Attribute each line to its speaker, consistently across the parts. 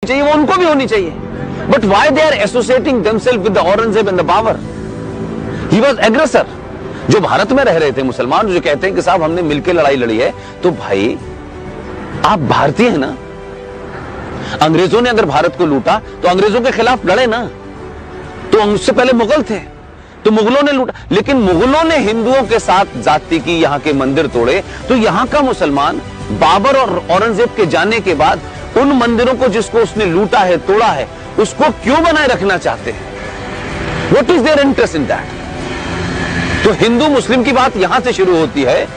Speaker 1: चाहिए वो उनको भी होनी चाहिए। But why they are associating themself with the Aurangzeb and the Babar? He was aggressor. जो भारत में रह रहे थे मुसलमान, जो कहते हैं कि साहब हमने मिलकर लड़ाई लड़ी है, तो भाई आप भारतीय हैं ना। अंग्रेजों ने अगर भारत को लूटा तो अंग्रेजों के खिलाफ लड़े ना, तो उससे पहले मुगल थे तो मुगलों ने लूटा। लेकिन मुगलों ने हिंदुओं के साथ जाति की, यहां के मंदिर तोड़े, तो यहां का मुसलमान बाबर और औरंगजेब के जाने के बाद उन मंदिरों को जिसको उसने लूटा है, तोड़ा है, उसको क्यों बनाए रखना चाहते हैं? What is their interest in that? तो हिंदू मुस्लिम की बात यहां से शुरू होती है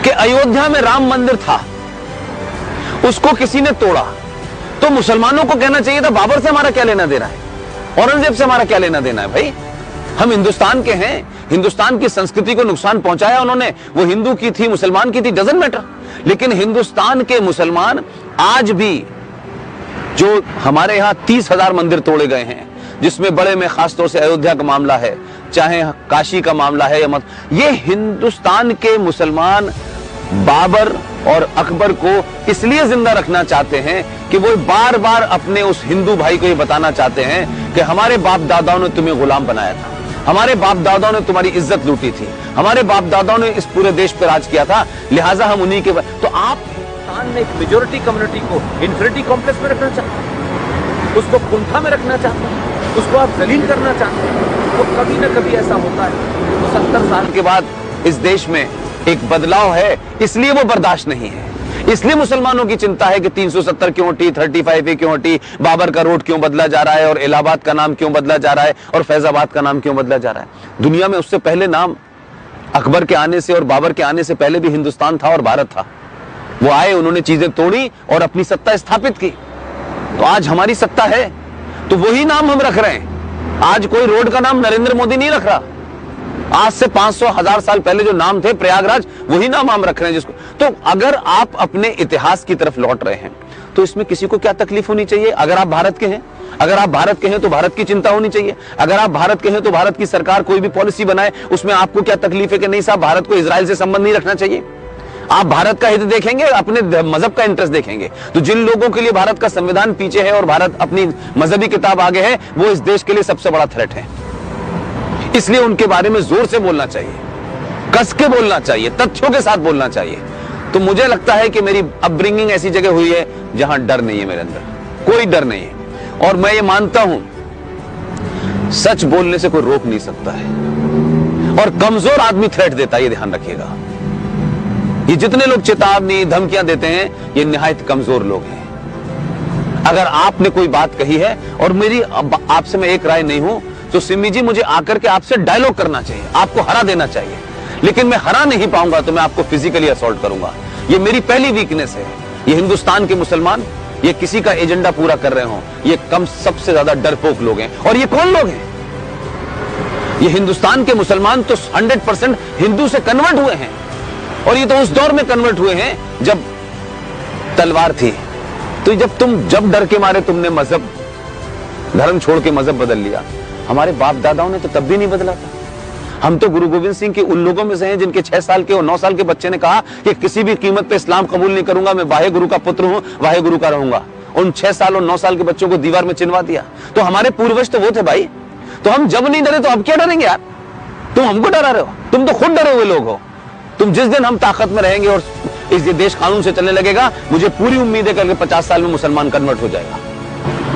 Speaker 1: कि अयोध्या में राम मंदिर था, उसको किसी ने तोड़ा, तो मुसलमानों को कहना चाहिए था बाबर से हमारा क्या लेना देना है, औरंगजेब से हमारा क्या लेना देना है? भाई हम हिंदुस्तान के हैं, हिंदुस्तान की संस्कृति को नुकसान पहुंचाया उन्होंने, वो हिंदू की थी, मुसलमान की थी, डजंट मैटर। लेकिन हिंदुस्तान के मुसलमान आज भी, जो हमारे यहां 30,000 मंदिर तोड़े गए हैं, जिसमें बड़े में खासतौर से अयोध्या का मामला है, चाहे काशी का मामला है या मत, ये हिंदुस्तान के मुसलमान बाबर और अकबर को इसलिए जिंदा रखना चाहते हैं कि वो बार बार अपने उस हिंदू भाई को ये बताना चाहते हैं कि हमारे बाप दादाओं ने तुम्हें गुलाम बनाया था, हमारे बाप दादाओं ने तुम्हारी इज्जत लूटी थी, हमारे बाप दादाओं ने इस पूरे देश पर राज किया था, लिहाजा हम उन्हीं के। तो आप हिंदुस्तान में एक मेजोरिटी कम्युनिटी को इंफीरियरिटी कॉम्प्लेक्स में रखना चाहते हैं, उसको कुंठा में रखना चाहते हैं, उसको आप जलील करना चाहते हैं, तो कभी ना कभी ऐसा होता है। तो 70 साल के बाद इस देश में एक बदलाव है, इसलिए वो बर्दाश्त नहीं है। इसलिए मुसलमानों की चिंता है कि 370 क्यों हटी, 35A क्यों हटी, बाबर का रोड क्यों बदला जा रहा है, और इलाहाबाद का नाम क्यों बदला जा रहा है, और फैजाबाद का नाम क्यों बदला जा रहा है। दुनिया में उससे पहले नाम, अकबर के आने से और बाबर के आने से पहले भी हिंदुस्तान था और भारत था। वो आए, उन्होंने चीजें तोड़ी और अपनी सत्ता स्थापित की। तो आज हमारी सत्ता है, तो वही नाम हम रख रहे हैं। आज कोई रोड का नाम नरेंद्र मोदी नहीं रख रहा, आज से 500-1000 साल पहले जो नाम थे प्रयागराज, वही नाम हम रख रहे हैं जिसको। तो अगर आप अपने इतिहास की तरफ लौट रहे हैं तो इसमें किसी को क्या तकलीफ होनी चाहिए? अगर आप भारत के हैं, अगर आप भारत के हैं तो भारत की चिंता होनी चाहिए। अगर आप भारत के हैं तो भारत की सरकार कोई भी पॉलिसी बनाए, उसमें आपको क्या तकलीफ है कि नहीं साहब भारत को इजराइल से संबंध नहीं रखना चाहिए? आप भारत का हित देखेंगे, अपने मजहब का इंटरेस्ट देखेंगे। तो जिन लोगों के लिए भारत का संविधान पीछे है और भारत अपनी मजहबी किताब आगे है, वो इस देश के लिए सबसे बड़ा थ्रेट है। इसलिए उनके बारे में जोर से बोलना चाहिए, कस के बोलना चाहिए, तथ्यों के साथ बोलना चाहिए। तो मुझे लगता है कि मेरी अपब्रिंगिंग ऐसी जगह हुई है जहां डर नहीं है, मेरे अंदर कोई डर नहीं है। और मैं ये मानता हूं सच बोलने से कोई रोक नहीं सकता है, और कमजोर आदमी थ्रेट देता है, ये ध्यान रखिएगा। ये जितने लोग चेतावनी, धमकियां देते हैं, ये निहायत कमजोर लोग हैं। अगर आपने कोई बात कही है और मेरी आपसे मैं एक राय नहीं हूं, तो सिमी जी मुझे आकर के आपसे डायलॉग करना चाहिए, आपको हरा देना चाहिए। लेकिन मैं हरा नहीं पाऊंगा तो मैं आपको फिजिकली असॉल्ट करूंगा। ये मेरी पहली वीकनेस है। ये हिंदुस्तान के मुसलमान, ये किसी का एजेंडा पूरा कर रहे हो, ये कम सबसे ज्यादा डरपोक लोग हैं। और ये कौन लोग हैं? ये हिंदुस्तान के मुसलमान तो 100% हिंदू से कन्वर्ट हुए हैं, और ये तो उस दौर में कन्वर्ट हुए हैं जब तलवार थी। तो जब डर के मारे तुमने मजहब, धर्म छोड़ के मजहब बदल लिया, हमारे बाप दादाओं ने तो तब भी नहीं बदला था। हम तो गुरु गोविंद सिंह के उन लोगों में से हैं जिनके 6 साल के और 9 साल के बच्चे ने कहा कि किसी भी कीमत पे इस्लाम कबूल नहीं करूंगा, मैं वाहे गुरु का पुत्र हूं, वाहे गुरु का रहूंगा। उन 6 साल और 9 साल के बच्चों को दीवार में चिनवा दिया। तो हमारे पूर्वज तो वो थे भाई। तो हम जब नहीं डरे तो अब क्या डरेंगे यार? तुम हमको डरा रहे हो, तुम तो खुद डरे हुए लोग हो। तुम जिस दिन हम ताकत में रहेंगे और इस देश कानून से चलने लगेगा, मुझे पूरी उम्मीद है कि 50 साल में मुसलमान कन्वर्ट हो जाएगा।